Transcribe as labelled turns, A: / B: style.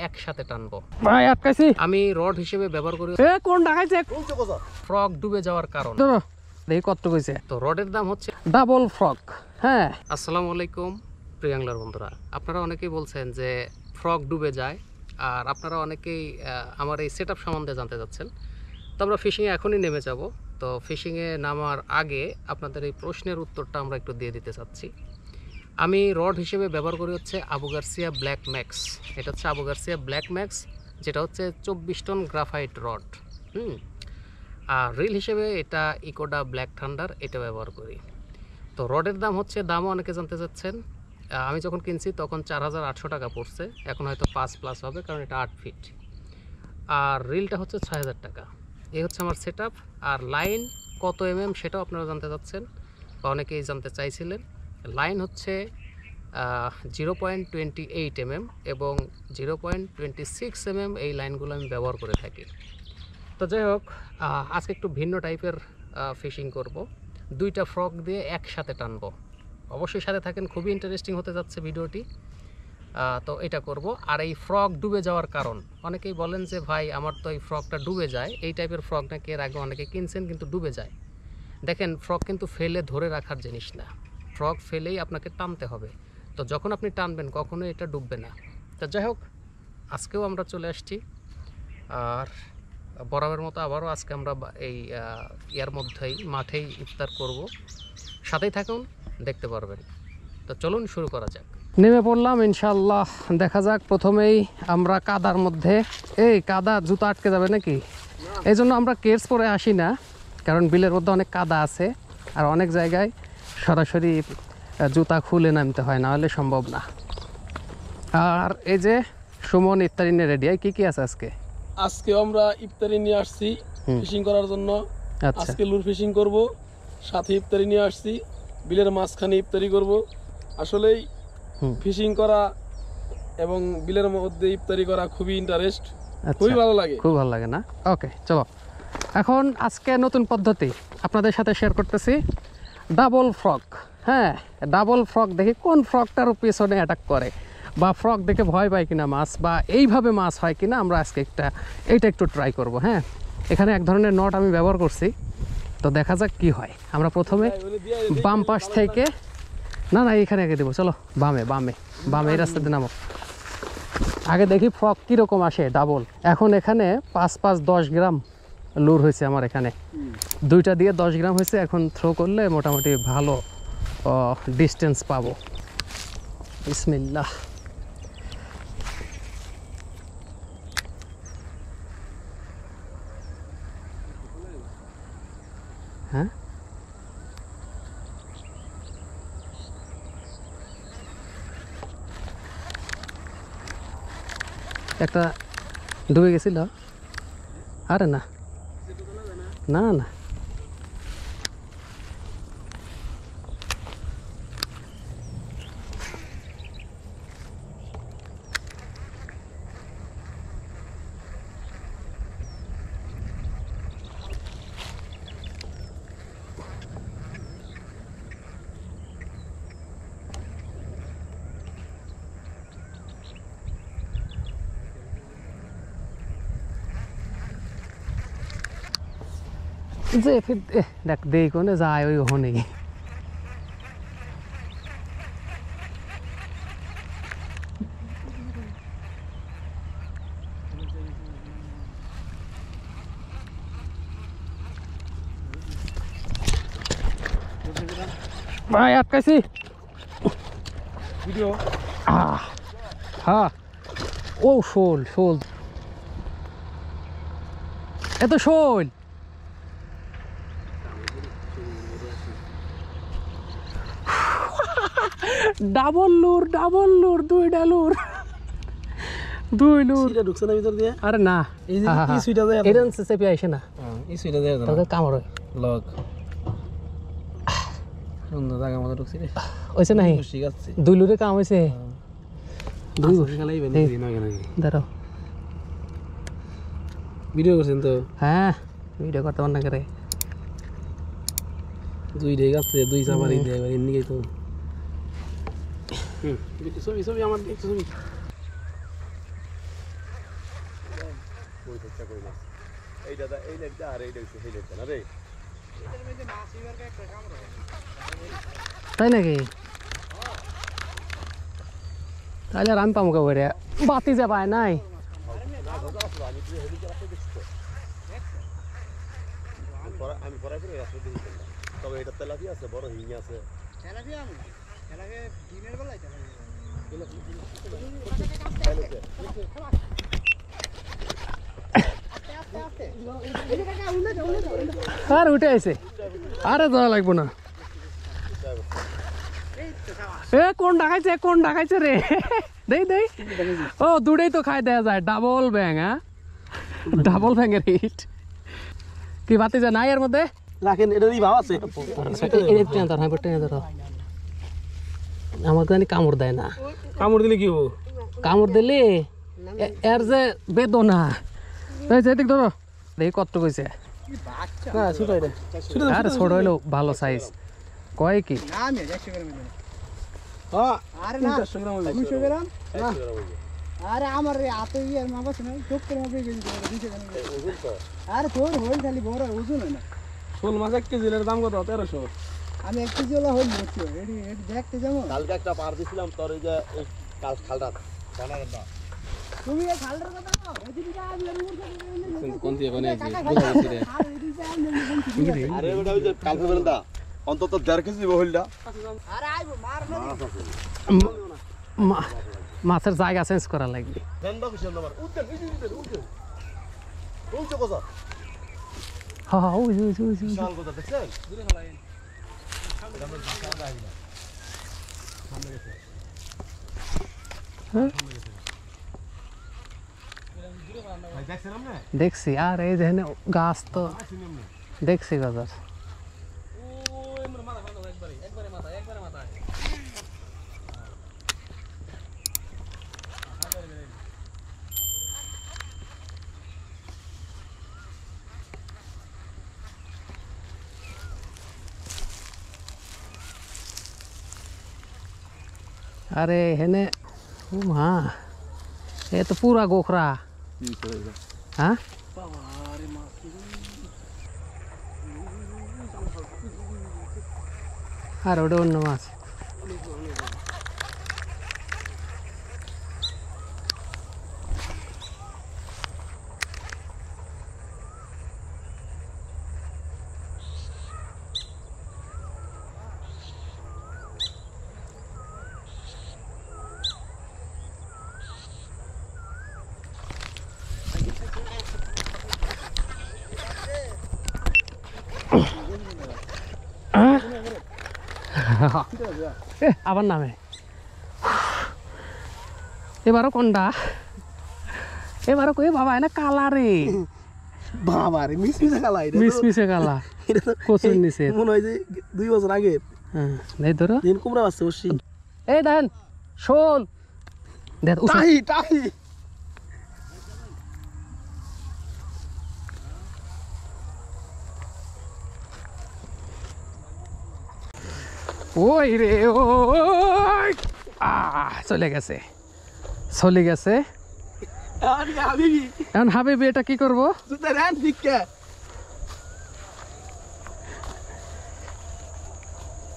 A: একসাথে টানবো
B: ভাই আটকাইছি
A: আমি রড হিসেবে ব্যবহার করি।
B: কোন ঢাকাইছে
A: ফ্রগ ডুবে যাওয়ার কারণ
B: দেখি কত কইছে।
A: তো রডের দাম হচ্ছে
B: ডাবল ফ্রগ। হ্যাঁ,
A: আসসালামু আলাইকুম প্রিয় অ্যাংলার বন্ধুরা, আপনারা অনেকেই বলছেন যে ফ্রগ ডুবে যায়, আর আপনারা অনেকেই আমার এই সেটআপ সম্বন্ধে জানতে চাচ্ছেন। তো আমরা ফিশিংয়ে এখনই নেমে যাব। তো ফিশিংয়ে নামার আগে আপনাদের এই প্রশ্নের উত্তরটা আমরা একটু দিয়ে দিতে চাচ্ছি। আমি রড হিসেবে ব্যবহার করি হচ্ছে আবু গার্সিয়া ব্ল্যাক ম্যাক্স। এটা হচ্ছে আবু গার্সিয়া ব্ল্যাক ম্যাক্স, যেটা হচ্ছে 24 টন গ্রাফাইট রড। আর রিল হিসেবে এটা ইকোডা ব্ল্যাক থান্ডার, এটা ব্যবহার করি। তো রডের দাম হচ্ছে, দামও অনেকে জানতে চাচ্ছেন। আমি যখন কিনছি তখন 4800 টাকা পড়ছে, এখন হয়তো 5+ হবে, কারণ এটা 8 ফিট। আর রিলটা হচ্ছে 6000 টাকা। এই হচ্ছে আমার সেটআপ। আর লাইন কত সেটাও আপনারা জানতে চাচ্ছেন, বা অনেকেই জানতে চাইছিলেন। লাইন হচ্ছে 0.28 এবং 0.26 এই লাইনগুলো আমি ব্যবহার করে থাকি। তো যাই হোক, আজকে একটু ভিন্ন টাইপের ফিশিং করব। দুইটা ফ্রগ দিয়ে একসাথে টানবো। অবশ্যই সাথে থাকেন, খুবই ইন্টারেস্টিং হতে যাচ্ছে ভিডিওটি। তো এটা করব। আর এই ফ্রগ ডুবে যাওয়ার কারণ, অনেকেই বলেন যে ভাই আমার তো এই ফ্রগটা ডুবে যায়। এই টাইপের ফ্রগ নাকি এর আগে অনেকে কিনছেন কিন্তু ডুবে যায়। দেখেন, ফ্রগ কিন্তু ফেলে ধরে রাখার জিনিস না, ফ্রগ ফেলেই আপনাকে টানতে হবে। তো যখন আপনি টানবেন কখনোই এটা ডুববে না। তো যাই হোক, আজকেও আমরা চলে আসছি। আর বরাবরের মতো আবারও আজকে আমরা এই ইয়ার মধ্যেই মাঠেই ইফতার করব। সাথেই থাকুন, দেখতে পারবেন। তো চলুন শুরু করা যাক।
B: নেমে পড়লাম ইনশাল্লাহ। দেখা যাক। প্রথমেই আমরা কাদার মধ্যে, এই কাদা জুতা আটকে যাবে নাকি, এই জন্য আমরা কেটস পরে আসি না, কারণ বিলের মধ্যে অনেক কাদা আছে। আর অনেক জায়গায় সরাসরি জুতা খুলে নামতে হয়, না হলে সম্ভব না। আর এই যে সুমন ইফতারি নিয়ে রেডি। কি কি আছে আজকে?
C: আজকে আমরা ইফতারি নিয়ে আসছি ফিশিং করার জন্য। আজকে লুর ফিশিং করব, সাথে ইফতারি নিয়ে আসছি। বিলের মাঝখানে ইফতারি করব। আসলেই ফিশিং করা এবং বিলের মধ্যে ইফতারি করা খুবই ইন্টারেস্ট, খুবই ভালো লাগে।
B: খুব ভালো লাগে না? ওকে, চলো। এখন আজকে নতুন পদ্ধতি আপনাদের সাথে শেয়ার করতেছি, ডাবল ফ্রগ। হ্যাঁ, ডাবল ফ্রগ দেখি কোন ফ্রগটার পিছনে অ্যাটাক করে, বা ফ্রগ দেখে ভয় পায় কিনা মাছ, বা এইভাবে মাছ হয় কিনা, আমরা আজকে এইটা একটু ট্রাই করব। হ্যাঁ, এখানে এক ধরনের নট আমি ব্যবহার করছি, তো দেখা যাক কি হয়। আমরা প্রথমে বাম পাশ থেকে, না এখানে আগে দেবো। চলো বামে বামে বামে এই রাস্তাতে নামো। আগে দেখি ফ্রগ কীরকম আসে ডাবল। এখন এখানে 5-10 গ্রাম লুর হয়েছে আমার এখানে, দুইটা দিয়ে 10 গ্রাম হয়েছে। এখন থ্রো করলে মোটামুটি ভালো ডিস্টেন্স পাবো। বিসমিল্লাহ। হ্যাঁ, একটা ডুবে গেছিল। আরে না না না, যে দেখ দেই কোনে যায় ওই ওখানে। ভাই আটকাইছি।
C: ভিডিও
B: হ্যাঁ, ও শোল শোল, এত শোল। ডাবল লুর, ডাবল লুর, দুইটা লুর, দুই লুর।
C: এটা ঢুকছে না ভিতর দিয়ে?
B: আরে না,
C: এই যে এই সুইটা দেয়,
B: এটা চেপে আসে না,
C: এই সুইটা দেয়
B: তাহলে কামড় হয়।
C: লগ সুন্দর জায়গা মতো ঢুকছি রে।
B: হয়েছে নাই?
C: ঠিক আছে,
B: দুই লুরে কাম হয়েছে। দুই দাঁড়াও,
C: ভিডিও করছেন তো?
B: হ্যাঁ, ভিডিও করতে পার না করে।
C: দুই ঢেক আছে, দুই চাপারি দিয়ে এমনি তো ছবি ছবি আমার ছবি
B: তাই নাকি? তাহলে আর আমি পাবো কে করে বাতি যে পায় নাই।
D: আমি পড়াই করে আসলে দেখি তবে এটা তেলাপিয়া আছে বড় হিং আছে
E: তেলাপিয়া আমি তেলাপিয়া দিনের বেলায়
B: আর উঠে আইছে, আরে ধরা লাগবো না। এ কোন ডাকাইছে, কোন ডাকাইছে রে? দেই দেই, ও দুটাই তো খাই দেয়া যায়। ডাবল ব্যাং, হ্যাঁ ডাবল ব্যাঙের হিট। কি বাতি যা নাই এর মধ্যে?
C: রাখেন, এটারই ভাব আছে।
B: আমার জানি কামড় দেয় না।
C: কামড় দিলে কি হবো?
B: কামড় দিলে এর যে বেদনা। এদিক ধরো দেখি কত কইছে।
C: না ছোট এটা,
B: আরে ছোট হইলো ভালো সাইজ। কয় কি?
E: না আমি 100 গ্রাম দিই।
C: হ্যাঁ
E: আরে না
C: 300 গ্রাম হবে।
E: 200 গ্রাম না। আরে আমার হাতে ইয়ার মাপাছ না, চোখ করে মাপে গেছি 200 গ্রাম।
D: ওজন তো
E: আরে তোর হইল খালি বড় ওজন হয় না।
C: শোল মাছ 1 কেজির দাম কত? 1300।
E: আমি 1 কেজি ওলা হইল বলছি এডি দেখতে যাবো।
D: কালকে একটা পার দিছিলাম তোর এই যে এই কাল খালটা জানা না
E: তুমি এই খালটার কথা নাও, এদিকে আমি এর মুখ
C: কোন দিয়ে বানাইছি?
D: আরে ওটা ওই যে কাল ফেলদা অন্তত 1.5 কেজি বহলটা
E: আরে আইবো মার না।
B: মাছের জায়গা চেঞ্জ করা লাগবে।
D: ফেন্দা কিসের নাম্বার উঠেন উঠেন কোনটা কথা
B: হ্যাঁ ওই ওই ওই ওই।
D: শাল কথা দেখছেন দূরে ফলাই এটা আমরা সামনে আই না সামনে গেছে ভাই দেখছেন আপনি
B: দেখছি। আর এই যে গাছ তো দেখছি গাছ। अरे हेने हाँ ये तो पूरा गोखरा हाँ अरे ओडे उन्न माछ আবার নামে এবারও কোনটা এবারও কই বাবা এনে কালা রে
C: বাবা রে মিসমিসে কালা এটা।
B: মিসমিসে কালা
C: এটা তো
B: কচুর নিচে
C: মনে হয় যে 2 বছর আগে
B: হ্যাঁ দেই ধরো
C: দিন কুমড়া আছে বসি।
B: এই দেন শোন দেখ
C: টাই টাই
B: ওই রে ওই চলে গেছে চলে গেছে।
C: আরে হাবিবি
B: এখন হাবিবি এটা কি করবো?
C: তুই রান ঠিক কে